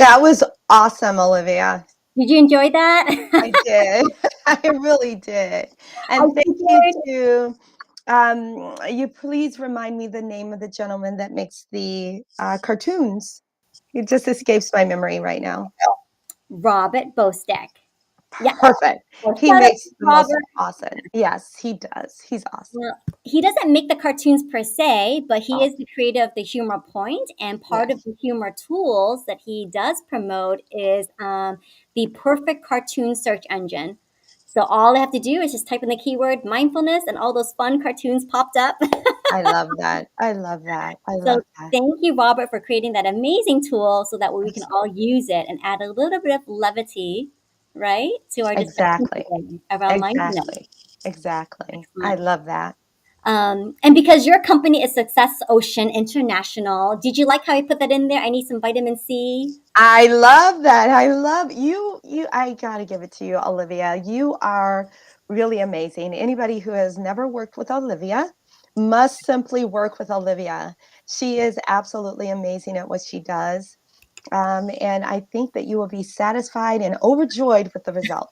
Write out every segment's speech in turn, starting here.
That was awesome, Olivia. Did you enjoy that? I did. I really did. I And thank you figured. to you please remind me the name of the gentleman that makes the cartoons. It just escapes my memory right now. Robert Bostek. Yeah. Perfect. Well, He shout out makes to the most Robert. awesome. Yes, he does. He's awesome. Well, he doesn't make the cartoons per se, but he Oh, is the creator of the humor point, and part of yes. the humor tools that he does promote is the perfect cartoon search engine. So all I have to do is just type in the keyword mindfulness, and all those fun cartoons popped up. I love that. I love that. I So love that. thank you, Robert, for creating that amazing tool so that we can all use it and add a little bit of levity, right, to our discussion Exactly. today around mindfulness. Exactly. Exactly. I Excellent. love that. And because your company is Success Ocean International, did you like how I put that in there? I need some vitamin C. I love that. I love you. I gotta give it to you, Olivia. You are really amazing. Anybody who has never worked with Olivia must simply work with Olivia. She is absolutely amazing at what she does. And I think that you will be satisfied and overjoyed with the result.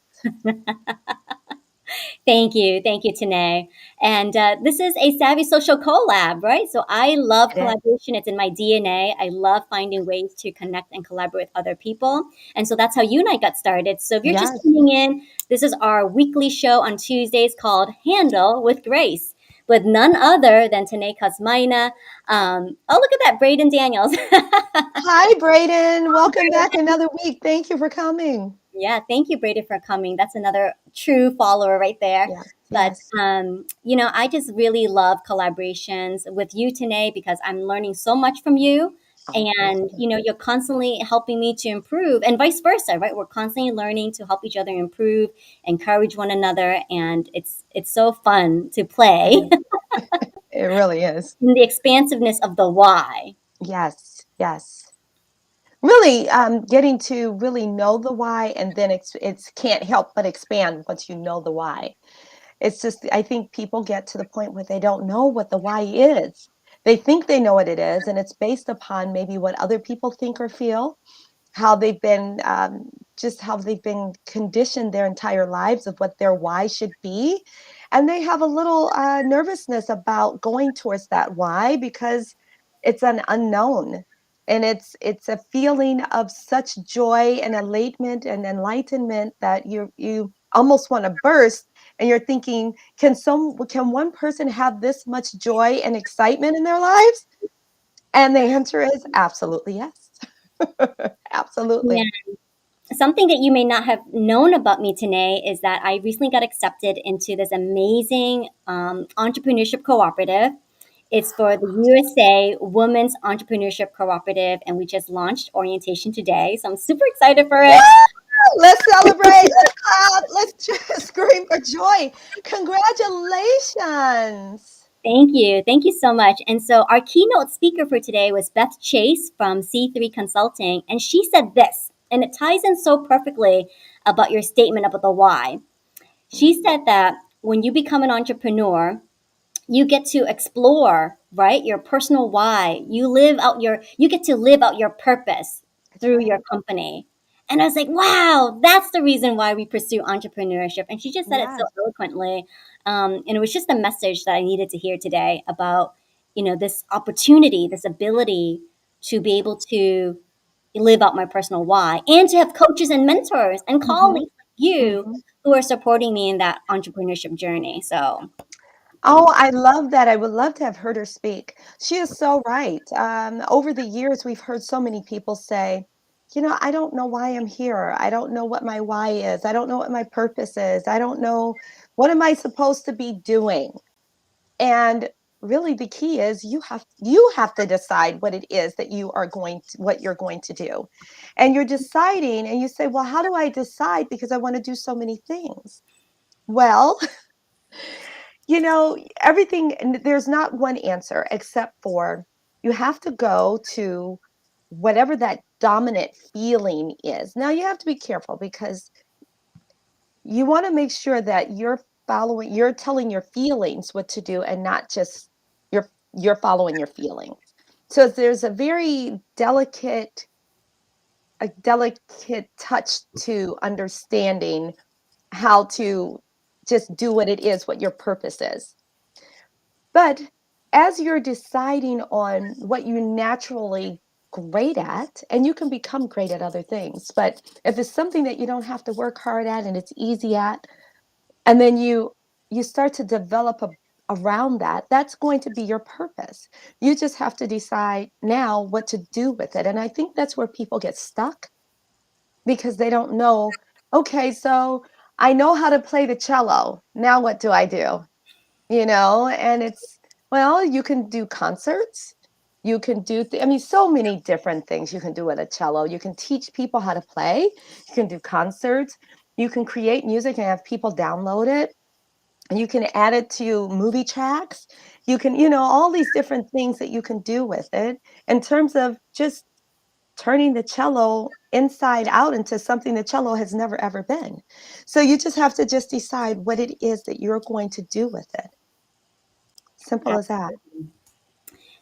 Thank you, Tené. And this is a Savvy Social collab, right? So I love It is. collaboration. It's in my DNA. I love finding ways to connect and collaborate with other people. And so that's how you and I got started. So if you're just Yes. tuning in, this is our weekly show on Tuesdays called Handle with Grace, with none other than Tené Kosmyna. Oh, look at that, Braden Daniels. Hi, Braden. Welcome back another week. Thank you for coming. Yeah, thank you, Brady, for coming. That's another true follower right there. Yes. But Yes. I just really love collaborations with you today because I'm learning so much from you, Oh, thank and you. you're constantly helping me to improve, and vice versa, right? We're constantly learning to help each other improve, encourage one another, and it's so fun to It play is. It really is. in the expansiveness of the why. Yes. Yes. Really, getting to really know the why, and then it's can't help but expand once you know the why. It's just I think people get to the point where they don't know what the why is. They think they know what it is, and it's based upon maybe what other people think or feel, how they've been just how they've been conditioned their entire lives of what their why should be, and they have a little nervousness about going towards that why because it's an unknown, and it's a feeling of such joy and elatement and enlightenment that you almost want to burst, and you're thinking, can one person have this much joy and excitement in their lives? And the answer is absolutely yes. Yeah. Absolutely. Something that you may not have known about me today is that I recently got accepted into this amazing entrepreneurship cooperative. It's for the USA Women's Entrepreneurship Cooperative, and we just launched orientation today. So I'm super excited for it. Woo! Let's celebrate. Let's clap. Let's scream for joy. Congratulations. Thank you. Thank you so much. And so our keynote speaker for today was Beth Chase from C3 Consulting. And she said this, and it ties in so perfectly about your statement about the why. She said that when you become an entrepreneur, you get to explore, right, your personal why. You get to live out your purpose That's through right. your company. And I was like, wow, that's the reason why we pursue entrepreneurship. And she just said it so Yes. eloquently. And it was just a message that I needed to hear today about, this opportunity, this ability to be able to live out my personal why and to have coaches and mentors and Hmm. colleagues like you Hmm. who are supporting me in that entrepreneurship journey. So Oh, I love that. I would love to have heard her speak. She is so right. Over the years, we've heard so many people say, I don't know why I'm here. I don't know what my why is. I don't know what my purpose is. I don't know what am I supposed to be doing. And really the key is you have to decide what it is that what you're going to do. And you're deciding and you say, "Well, how do I decide because I want to do so many things?" Well, everything and there's not one answer except for you have to go to whatever that dominant feeling is. Now you have to be careful because you want to make sure that you're telling your feelings what to do and not just you're following your feelings. So there's a very delicate a delicate touch to understanding how to just do what it is, what your purpose is. But as you're deciding on what you're naturally great at, and you can become great at other things, but if it's something that you don't have to work hard at and it's easy at, and then you start to develop around that, that's going to be your purpose. You just have to decide now what to do with it. And I think that's where people get stuck because they don't know, okay, so I know how to play the cello. Now what do I do? And it's, well, you can do concerts. You can do, I mean, so many different things you can do with a cello. You can teach people how to play. You can do concerts. You can create music and have people download it. And you can add it to movie tracks. You can, all these different things that you can do with it in terms of just turning the cello inside out into something the cello has never ever been. So you just have to just decide what it is that you're going to do with it. Simple as that.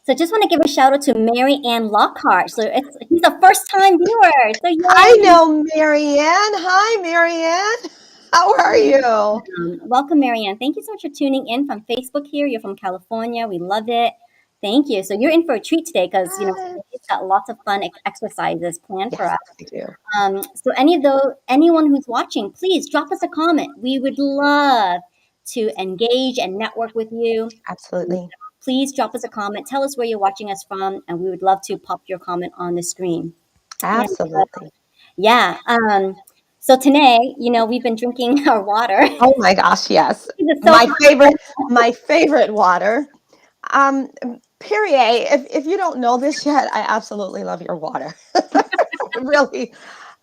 So just want to give a shout out to Mary Ann Lockhart. So he's a first time viewer. So I yay! know Marianne. Hi, Marianne. How are you? Welcome, Marianne. Thank you so much for tuning in from Facebook here. You're from California. We love it. Thank you. So you're in for a treat today because Yes, today's got lots of fun exercises planned for yes, us. I do. So anyone who's watching, please drop us a comment. We would love to engage and network with you. Absolutely. Please drop us a comment. Tell us where you're watching us from, and we would love to pop your comment on the screen. And Absolutely. yeah, so today, we've been drinking our water. Oh my gosh, yes. It's so My hot. favorite water. Um, Perrier, if you don't know this yet, I absolutely love your water. Really,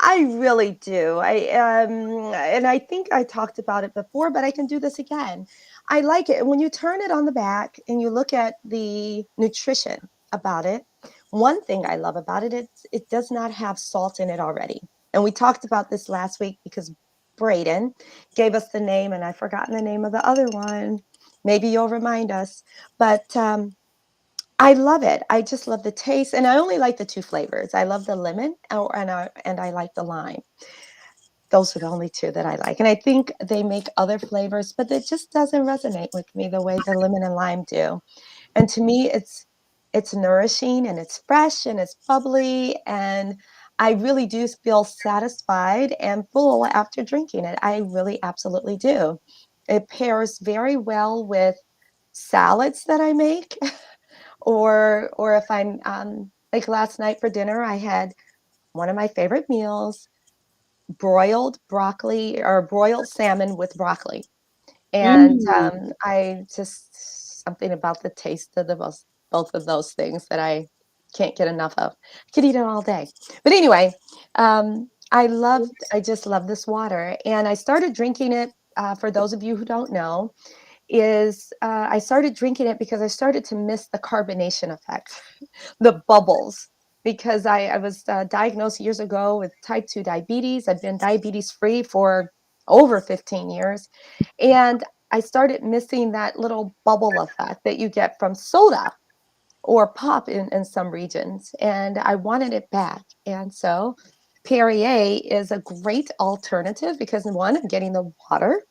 I really do. And I think I talked about it before, but I can do this again. I like it. When you turn it on the back and you look at the nutrition about it, one thing I love about it, it does not have salt in it already. And we talked about this last week because Braden gave us the name, and I've forgotten the name of the other one. Maybe you'll remind us. But I love it. I just love the taste, and I only like the two flavors. I love the lemon, and I like the lime. Those are the only two that I like. And I think they make other flavors, but it just doesn't resonate with me the way the lemon and lime do. And to me, it's nourishing and it's fresh and it's bubbly, and I really do feel satisfied and full after drinking it. I really absolutely do. It pairs very well with salads that I make, or if I'm like last night for dinner, I had one of my favorite meals, broiled broccoli or broiled salmon with broccoli. And Mm. I just something about the taste of both of those things that I can't get enough of. I could eat it all day. But anyway, I just love this water. And I started drinking it, for those of you who don't know, I started drinking it because I started to miss the carbonation effect, the bubbles, because I was diagnosed years ago with type 2 diabetes. I've been diabetes free for over 15 years. And I started missing that little bubble effect that you get from soda or pop in some regions. And I wanted it back. And so Perrier is a great alternative because, one, I'm getting the water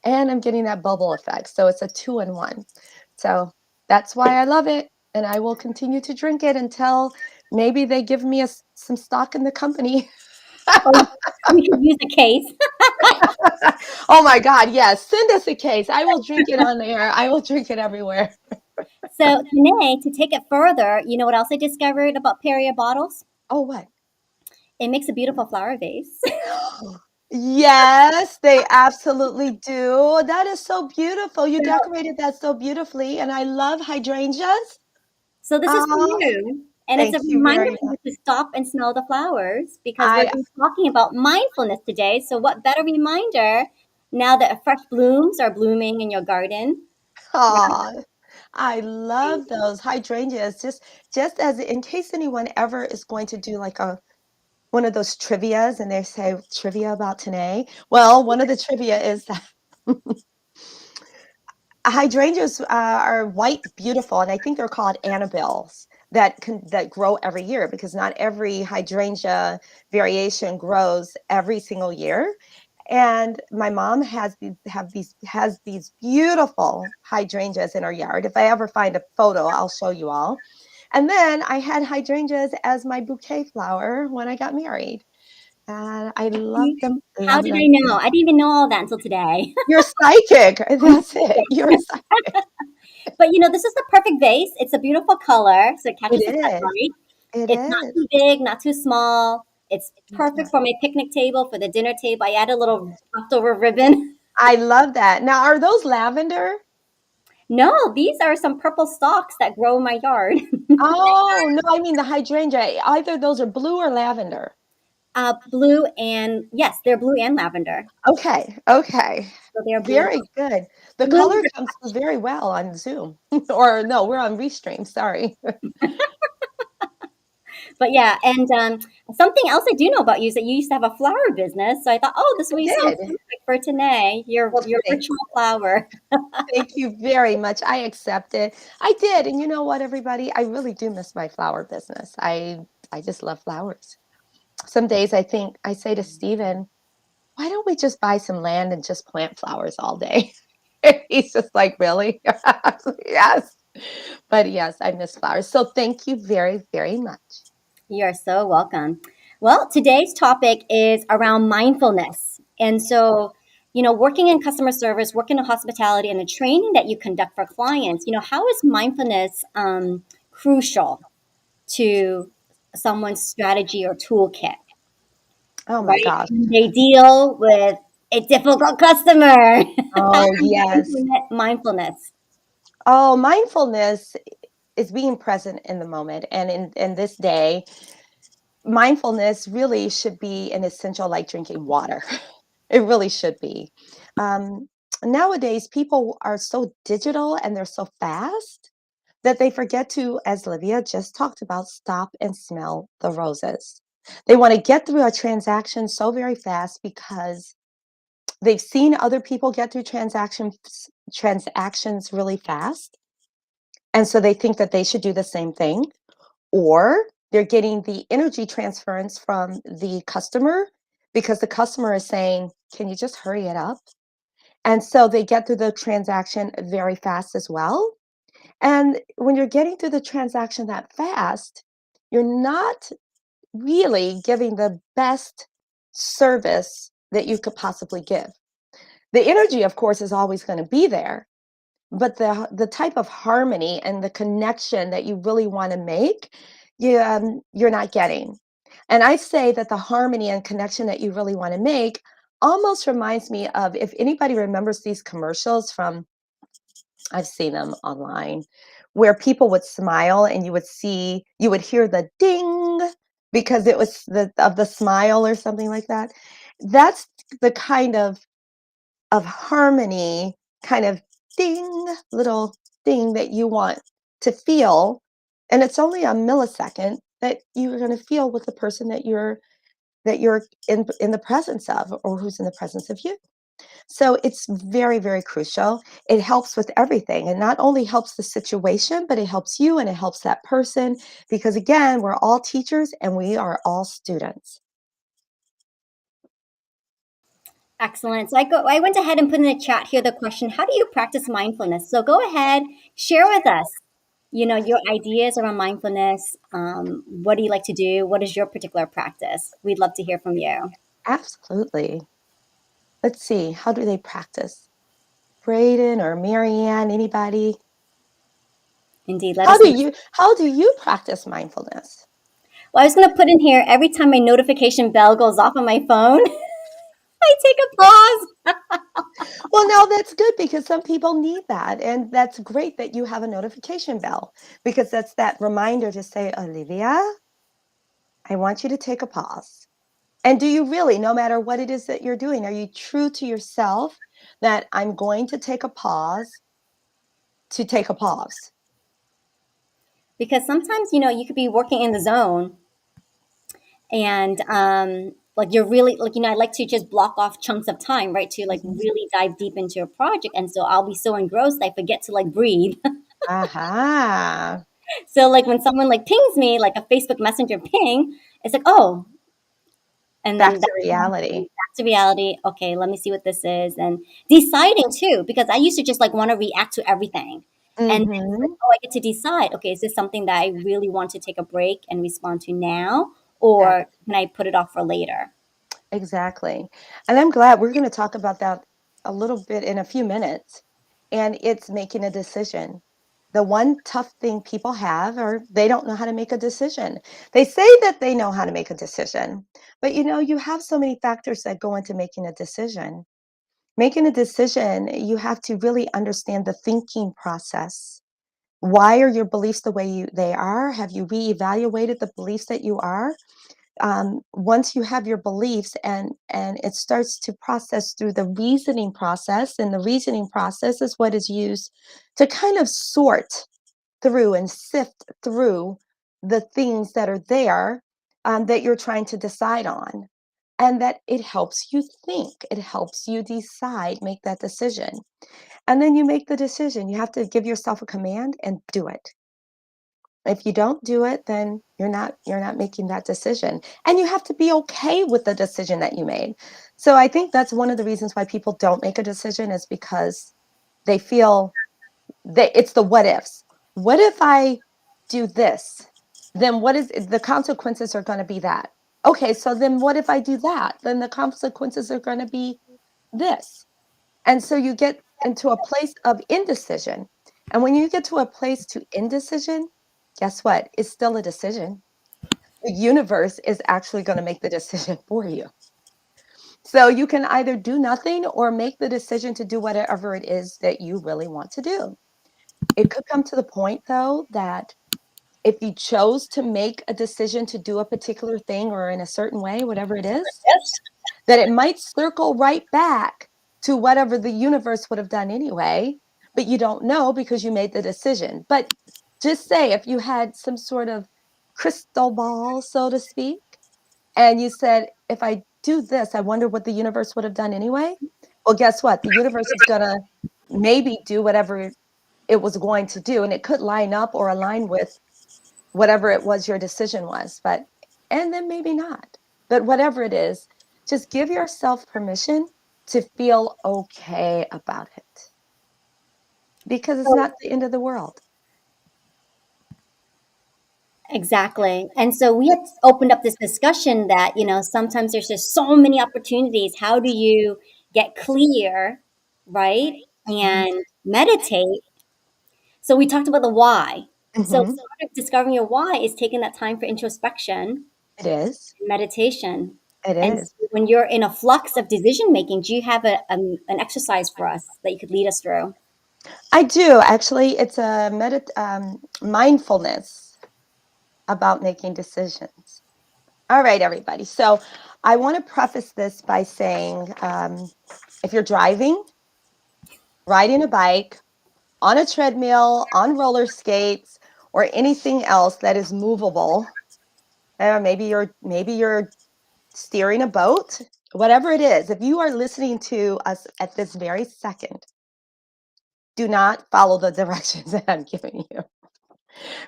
and I'm getting that bubble effect. So it's a 2-in-1. So that's why I love it. And I will continue to drink it until maybe they give me some stock in the company. Oh, we could use a case. Oh my God, yes. Send us a case. I will drink it on air. I will drink it everywhere. So today, to take it further, you know what else I discovered about Perrier bottles? Oh, what? It makes a beautiful flower vase. Yes, they absolutely do. That is so beautiful. You decorated that so beautifully. And I love hydrangeas. So this is for Oh, you. And it's thank a you reminder very for much. you to stop and smell the flowers because we're I, going to be talking about mindfulness today. So what better reminder now that fresh blooms are blooming in your garden? oh, I love those hydrangeas. Just as in case anyone ever is going to do like a one of those trivias and they say trivia about Tené. Well, one of the trivia is that hydrangeas are white, beautiful, and I think they're called Annabelles. that grow every year, because not every hydrangea variation grows every single year. And my mom has these beautiful hydrangeas in her yard. If I ever find a photo, I'll show you all. And then I had hydrangeas as my bouquet flower when I got married. And I love them, How love did them. I know? I didn't even know all that until today. You're psychic. That's it. You're psychic. But this is the perfect vase. It's a beautiful color, so it It catches the is. sunlight. It It's not is. too big, not too small. It's Yeah. perfect for my picnic table, for the dinner table. I add a little leftover ribbon. I love that. Now, are those lavender? No, these are some purple stalks that grow in my yard. Oh, no, I mean the hydrangea. Either those are blue or lavender. Blue and yes, they're blue and lavender. Okay, okay. So they're Very beautiful. good. The Blue. color comes through very well on Zoom. Or no, we're on Restream, sorry. But yeah, and something else I do know about you is that you used to have a flower business. So I thought, oh, this I will be so did. perfect for Tené, Well, your ritual flower. thank you very much. I accept it. I did. And you know what, everybody? I really do miss my flower business. I just love flowers. Some days I say to Steven, why don't we just buy some land and just plant flowers all day? He's just like, really? Yes. But yes, I miss flowers. So thank you very, very much. You're so welcome. Well, today's topic is around mindfulness. And so, working in customer service, working in hospitality, and the training that you conduct for clients, how is mindfulness crucial to someone's strategy or toolkit, Oh my right? gosh. When they deal with a difficult customer. How Oh, do you yes. implement mindfulness? Oh, mindfulness is being present in the moment. And in this day, mindfulness really should be an essential like drinking water. It really should be. Um, Nowadays, people are so digital and they're so fast that they forget to, as Olivia just talked about, stop and smell the roses. They want to get through a transaction so very fast because they've seen other people get through transactions really fast. And so they think that they should do the same thing, or they're getting the energy transference from the customer because the customer is saying, can you just hurry it up? And so they get through the transaction very fast as well. And when you're getting through the transaction that fast, you're not really giving the best service that you could possibly give. The energy, of course, is always going to be there, but the type of harmony and the connection that you really want to make, you're not getting. And I say that the harmony and connection that you really want to make almost reminds me of, if anybody remembers these commercials from, I've seen them online, where people would smile and you would hear the ding because it was the smile or something like that. That's the kind of harmony, kind of ding, little ding that you want to feel. And it's only a millisecond that you're going to feel with the person that you're in the presence of, or who's in the presence of you. So it's very, very crucial. It helps with everything. And not only helps the situation, but it helps you and it helps that person. Because again, we're all teachers and we are all students. Excellent. So I went ahead and put in the chat here the question, how do you practice mindfulness? So go ahead, share with us, your ideas around mindfulness. What do you like to do? What is your particular practice? We'd love to hear from you. Absolutely. Let's see. How do they practice? Braden or Marianne, anybody? Indeed, let How us do know. you practice mindfulness? Well, I was going to put in here every time my notification bell goes off on my phone, I take a pause. Well, no, that's good because some people need that. And that's great that you have a notification bell because that's that reminder to say, Olivia, I want you to take a pause. And do you really, no matter what it is that you're doing, are you true to yourself that I'm going to take a pause to take a pause? Because sometimes, you could be working in the zone and like you're really like I like to just block off chunks of time, right, to like Mhm. really dive deep into a project, and so I'll be so engrossed I forget to like breathe. Aha. So like when someone like pings me, like a Facebook Messenger ping, it's like, oh, and then Back that's to reality. back to reality. Okay, let me see what this is, and deciding too, because I used to just like want to react to everything, and then it's like, Mm-hmm. oh, I get to decide. Okay, is this something that I really want to take a break and respond to now, or can I put it off for later? Exactly. And I'm glad we're going to talk about that a little bit in a few minutes. And it's making a decision. The one tough thing people have are they don't know how to make a decision. They say that they know how to make a decision, but you have so many factors that go into making a decision. Making a decision, you have to really understand the thinking process. Why are your beliefs the way they are? Have you reevaluated the beliefs that you are? Once you have your beliefs and it starts to process through the reasoning process, and the reasoning process is what is used to kind of sort through and sift through the things that are there, that you're trying to decide on, and that it helps you think, it helps you decide, make that decision, and then you make the decision. You have to give yourself a command and do it. If you don't do it, then you're not making that decision. And you have to be okay with the decision that you made. So I think that's one of the reasons why people don't make a decision, is because they feel that it's the what ifs. What if I do this? Then what is the consequences are going to be that. Okay, so then what if I do that? Then the consequences are going to be this. And so you get into a place of indecision. And when you get to a place to indecision, guess what? It's still a decision. The universe is actually going to make the decision for you. So you can either do nothing or make the decision to do whatever it is that you really want to do. It could come to the point, though, that if you chose to make a decision to do a particular thing or in a certain way, whatever it is, Yes. that it might circle right back to whatever the universe would have done anyway, but you don't know because you made the decision. But just say if you had some sort of crystal ball, so to speak, and you said, if I do this, I wonder what the universe would have done anyway. Well, guess what? The universe is going to maybe do whatever it was going to do, and it could line up or align with whatever it was your decision was, and then maybe not. But whatever it is, just give yourself permission to feel okay about it, because it's not the end of the world. Exactly. And so we had opened up this discussion that, sometimes there's just so many opportunities. How do you get clear, right? Mhm. And meditate. So we talked about the why. So Mhm. part of discovering your why is taking that time for introspection It is. and meditation. It And is. so when you're in a flux of decision making, do you have an exercise for us that you could lead us through? I do actually. It's a mindfulness about making decisions. All right, everybody. So I want to preface this by saying, if you're driving, riding a bike, on a treadmill, on roller skates, or anything else that is movable. Maybe you're steering a boat, whatever it is. If you are listening to us at this very second, do not follow the directions that I'm giving you,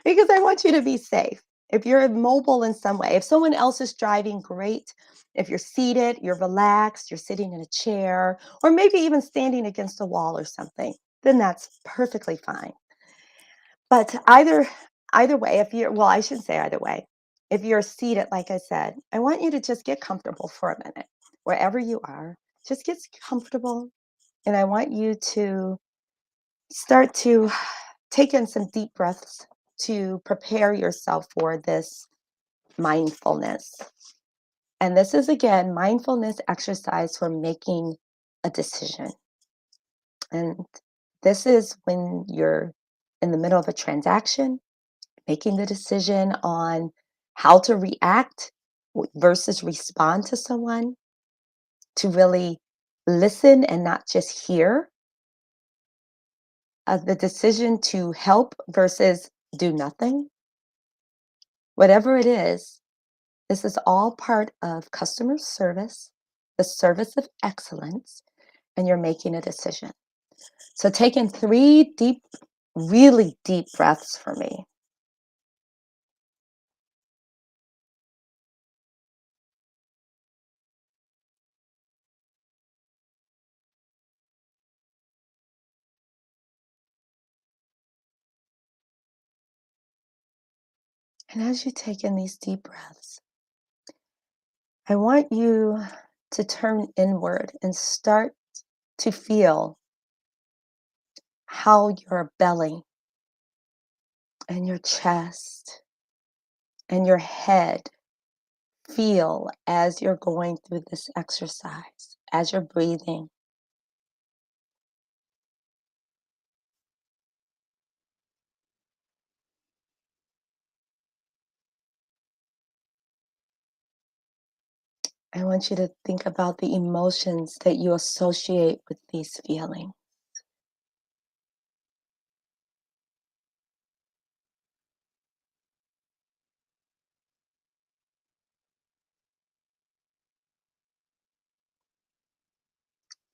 because I want you to be safe. If you're mobile in some way, if someone else is driving, great. If you're seated, you're relaxed, you're sitting in a chair, or maybe even standing against a wall or something, then that's perfectly fine. But either way, if you're well, I shouldn't say either way. If you're seated, like I said, I want you to just get comfortable for a minute. Wherever you are, just get comfortable. And I want you to start to take in some deep breaths to prepare yourself for this mindfulness. And this is again mindfulness exercise for making a decision. And this is when you're in the middle of a transaction, making the decision on how to react versus respond to someone, to really listen and not just hear, the decision to help versus do nothing. Whatever it is, this is all part of customer service, the service of excellence, and you're making a decision. So take in 3 deep, really deep breaths for me. And as you take in these deep breaths, I want you to turn inward and start to feel how your belly and your chest and your head feel as you're going through this exercise, as you're breathing. I want you to think about the emotions that you associate with these feelings.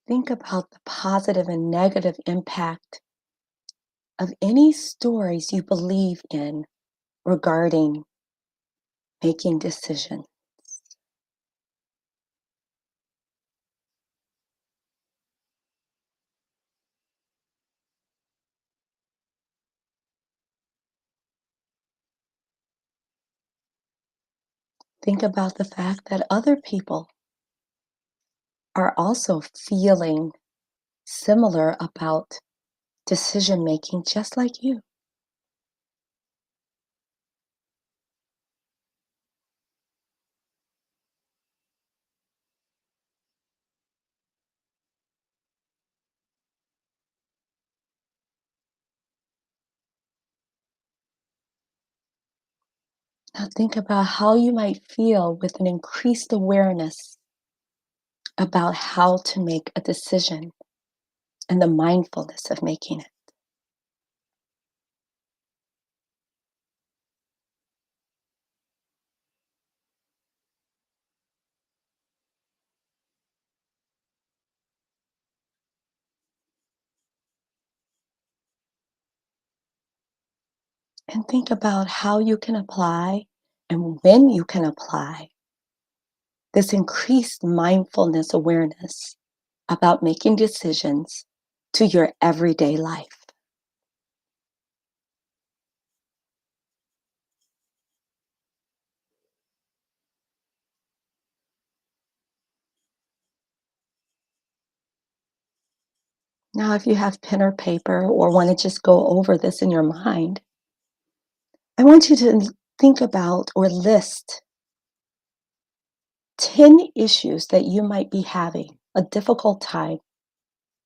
Think about the positive and negative impact of any stories you believe in regarding making decisions. Think about the fact that other people are also feeling similar about decision making, just like you. Now, think about how you might feel with an increased awareness about how to make a decision and the mindfulness of making it. And think about how you can apply and when you can apply this increased mindfulness awareness about making decisions to your everyday life. Now, if you have pen or paper or want to just go over this in your mind, I want you to think about or list 10 issues that you might be having a difficult time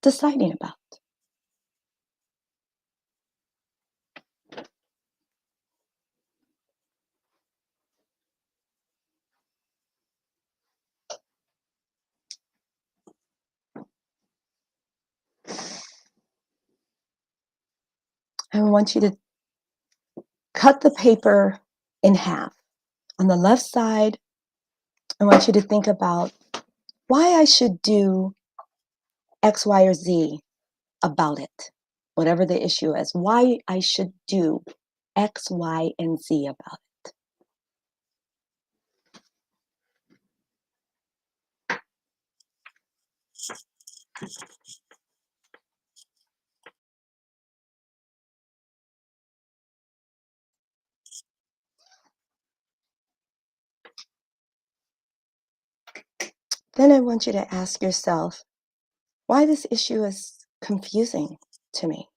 deciding about. I want you to cut the paper in half. On the left side, I want you to think about why I should do X, Y, or Z about it, whatever the issue is, why I should do X, Y, and Z about it. Then I want you to ask yourself why this issue is confusing to me.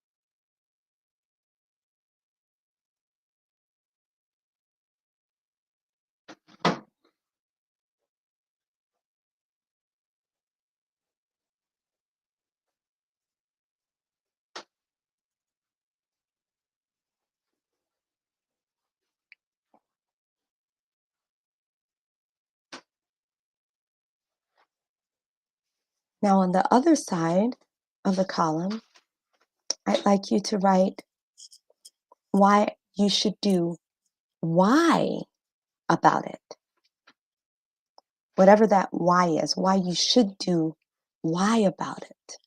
Now, on the other side of the column, I'd like you to write why you should do why about it. Whatever that why is, why you should do why about it.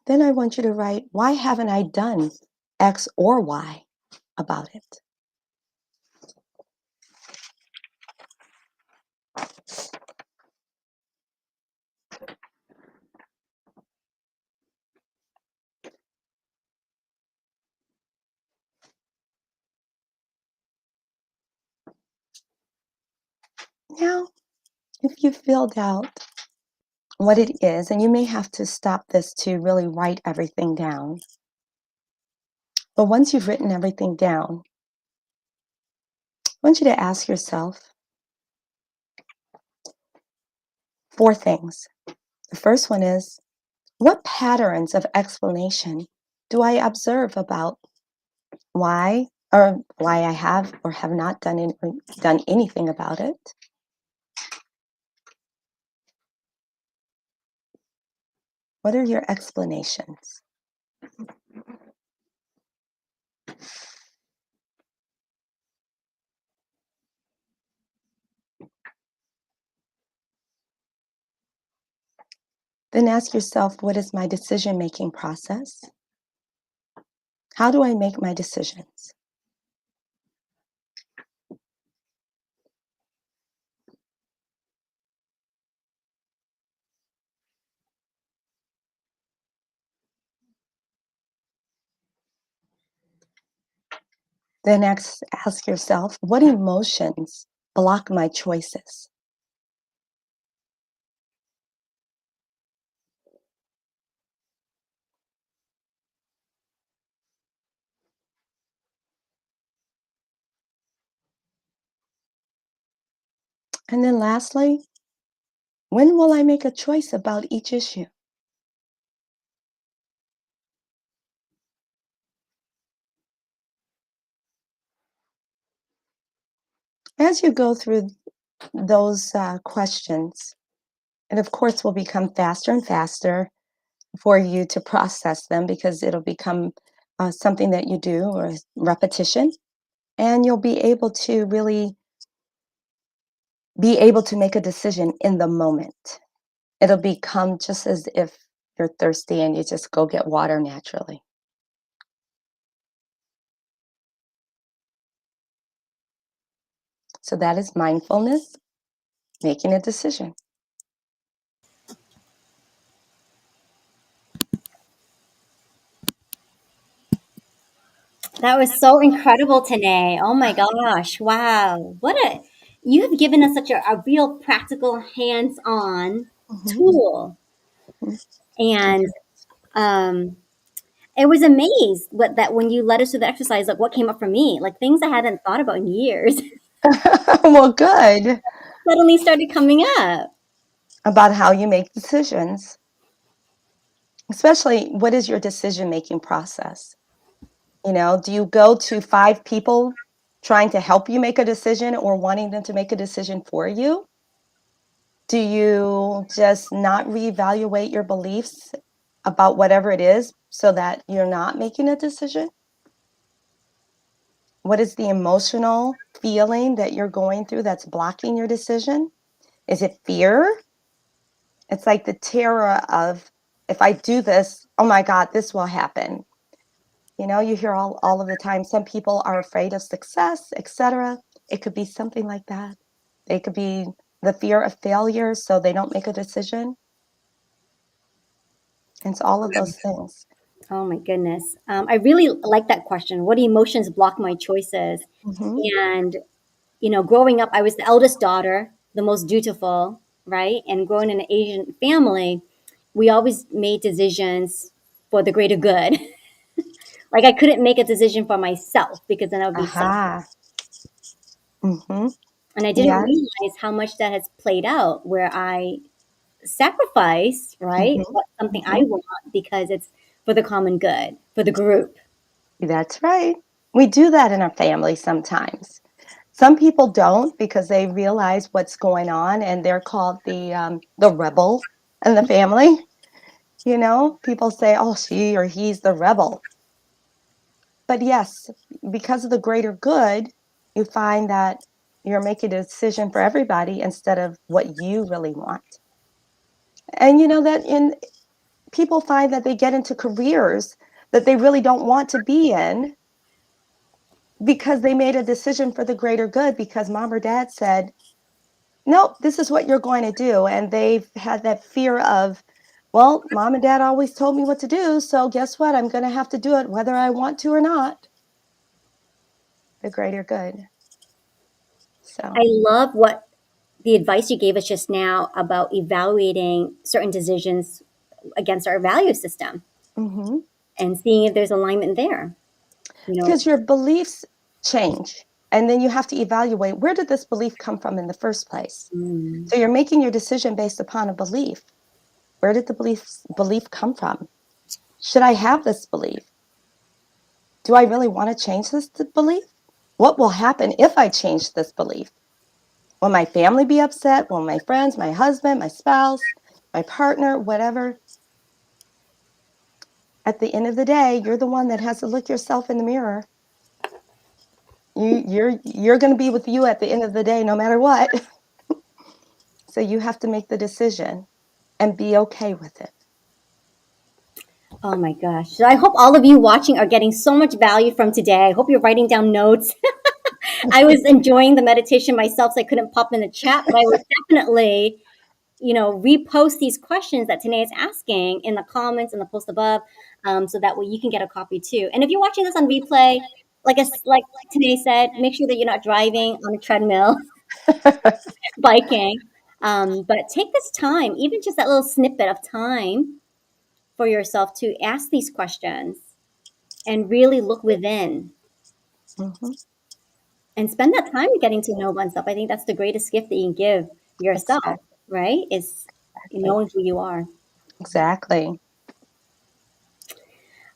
Then I want you to write why haven't I done X or Y about it. Now, if you filled out what it is, and you may have to stop this to really write everything down. But once you've written everything down, I want you to ask yourself 4 things. The first one is, what patterns of explanation do I observe about why I have or have not done anything about it? What are your explanations? Then ask yourself, what is my decision-making process? How do I make my decisions? Then ask yourself, what emotions block my choices? And then lastly, when will I make a choice about each issue? As you go through those questions, and of course will become faster and faster for you to process them because it'll become something that you do or repetition, and you'll be able to really be able to make a decision in the moment. It'll become just as if you're thirsty and you just go get water naturally. So that is mindfulness, making a decision. That was so incredible, Tené. Oh my gosh. Wow. You have given us such a real practical hands on Mhm, tool. mhm. And um, it was amazed that when you led us through the exercise, like what came up for me, like things I hadn't thought about in years Well, good. suddenly started coming up. About how you make decisions, especially what is your decision making process? Do you go to 5 people trying to help you make a decision or wanting them to make a decision for you? Do you just not reevaluate your beliefs about whatever it is so that you're not making a decision? What is the emotional feeling that you're going through that's blocking your decision? Is it fear? It's like the terror of, if I do this, oh my God, this will happen. You hear all of the time, some people are afraid of success, etc. It could be something like that. It could be the fear of failure, so they don't make a decision. It's all of those things. Oh my goodness. I really like that question. What emotions block my choices? Hmm. And, growing up, I was the eldest daughter, the most dutiful, right? And growing in an Asian family, we always made decisions for the greater good. Like I couldn't make a decision for myself because then I would be selfish. Aha. Hmm. And I didn't Yes. realize how much that has played out where I sacrifice, right? Hmm. What something I Hmm. want because it's for the common good, for the group. That's right. We do that in our family sometimes. Some people don't because they realize what's going on, and they're called the rebel in the family. People say, "Oh, she or he's the rebel." But yes, because of the greater good, you find that you're making a decision for everybody instead of what you really want. And you know that in people find that they get into careers that they really don't want to be in because they made a decision for the greater good because mom or dad said, "Nope, this is what you're going to do." And they've had that fear of, well, mom and dad always told me what to do, so guess what? I'm going to have to do it whether I want to or not. The greater good. I So, love what the advice you gave us just now about evaluating certain decisions against our value system Hmm. and seeing if there's alignment there. You know, Because your beliefs change. And then you have to evaluate, where did this belief come from in the first place? mm, So you're making your decision based upon a belief. Where did the belief come from? Should I have this belief? Do I really want to change this belief? What will happen if I change this belief? Will my family be upset? Will my friends, my husband, my spouse, my partner, whatever? At the end of the day, you're the one that has to look yourself in the mirror. You're going to be with you at the end of the day, no matter what. So you have to make the decision and be okay with it. oh my gosh. So I hope all of you watching are getting so much value from today. I hope you're writing down notes. I was enjoying the meditation myself, so I couldn't pop in the chat, but I would definitely, repost these questions that Tanae is asking in the comments and the post above, so that way you can get a copy too. And if you're watching this on replay, like Tanae said, make sure that you're not driving on a treadmill, biking, but take this time, even just that little snippet of time for yourself to ask these questions and really look within Hmm. and spend that time getting to know oneself. I think that's the greatest gift that you can give yourself, Exactly. right? Is knowing who you are. Exactly.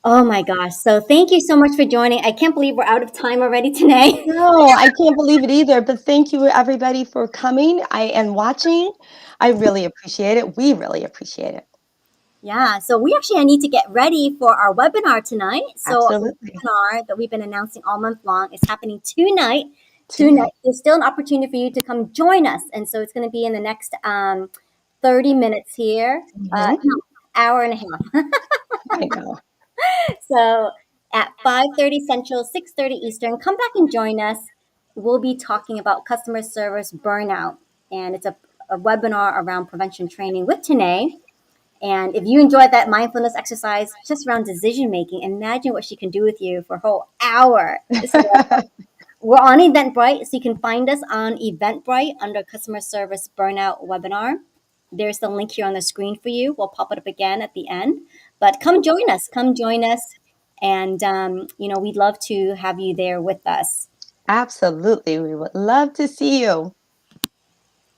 Oh my gosh. So thank you so much for joining. I can't believe we're out of time already today. No, I can't believe it either. But thank you, everybody, for coming and watching. I really appreciate it. We really appreciate it. Yeah. So we actually need to get ready for our webinar tonight. So the Absolutely. webinar that we've been announcing all month long is happening tonight. Tonight, Tonight. there's still an opportunity for you to come join us. And so it's going to be in the next 30 minutes here. Hmm. No, hour and a half. I know. So at 5:30 Central, 6:30 Eastern, come back and join us. We'll be talking about customer service burnout. And it's a webinar around prevention training with Tené. And if you enjoyed that mindfulness exercise just around decision making, imagine what she can do with you for a whole hour. So we're on Eventbrite, so you can find us on Eventbrite under Customer Service Burnout Webinar. There's the link here on the screen for you. We'll pop it up again at the end. But come join us. Come join us. And, we'd love to have you there with us. Absolutely. We would love to see you.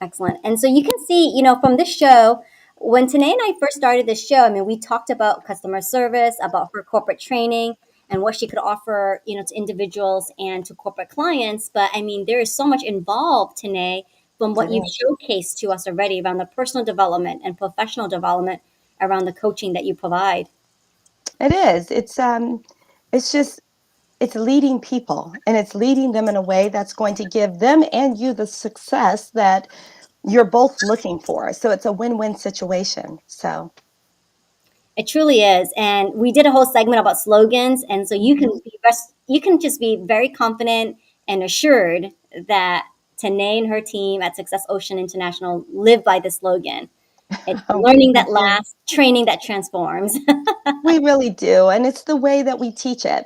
Excellent. And so you can see, from this show, when Tanae and I first started this show, I mean, we talked about customer service, about her corporate training, and what she could offer, to individuals and to corporate clients. But I mean, there is so much involved, Tanae, from what It you've is. showcased to us already around the personal development and professional development around the coaching that you provide. It is. It's just it's leading people and it's leading them in a way that's going to give them and you the success that you're both looking for. So it's a win-win situation. So, It truly is. And we did a whole segment about slogans. And so mhm. you can just be very confident and assured that Tanae and her team at Success Ocean International live by the slogan. It's learning We that do. lasts, training that transforms. We really do. And it's the way that we teach it.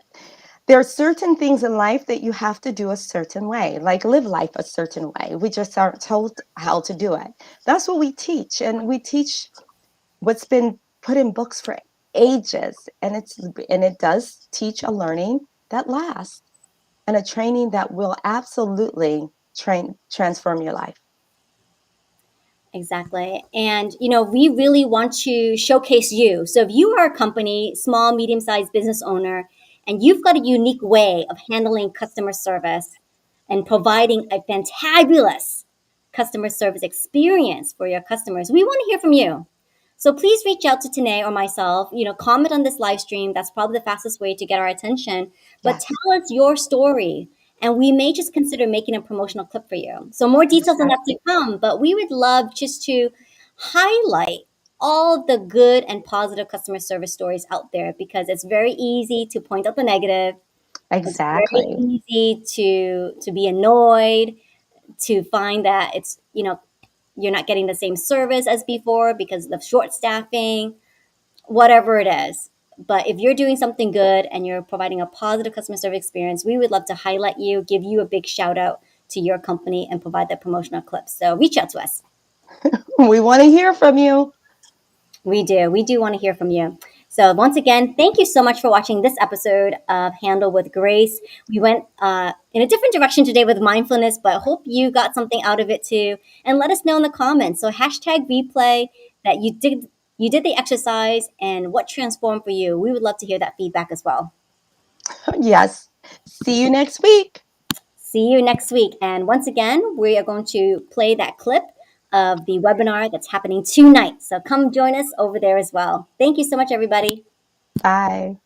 There are certain things in life that you have to do a certain way, like live life a certain way. We just aren't told how to do it. That's what we teach. And we teach what's been put in books for ages. And it does teach a learning that lasts and a training that will absolutely transform your life. Exactly. And, we really want to showcase you. So if you are a company, small, medium sized business owner, and you've got a unique way of handling customer service and providing a fantabulous customer service experience for your customers, we want to hear from you. So please reach out to Tanae or myself, comment on this live stream. That's probably the fastest way to get our attention. But Yes, tell us your story, and we may just consider making a promotional clip for you. So more details on that to exactly. come, but we would love just to highlight all the good and positive customer service stories out there because it's very easy to point out the negative. It's very Exactly. easy to be annoyed, to find that it's, you're not getting the same service as before because of the short staffing, whatever it is. But if you're doing something good and you're providing a positive customer service experience, we would love to highlight you, give you a big shout out to your company and provide that promotional clip. So reach out to us. We want to hear from you. We do. We do want to hear from you. So once again, thank you so much for watching this episode of Handle with Grace. We went in a different direction today with mindfulness, but hope you got something out of it too. And let us know in the comments. So hashtag replay that you did the exercise and what transformed for you. We would love to hear that feedback as well. Yes. See you next week. See you next week. And once again, we are going to play that clip of the webinar that's happening tonight. So come join us over there as well. Thank you so much, everybody. Bye.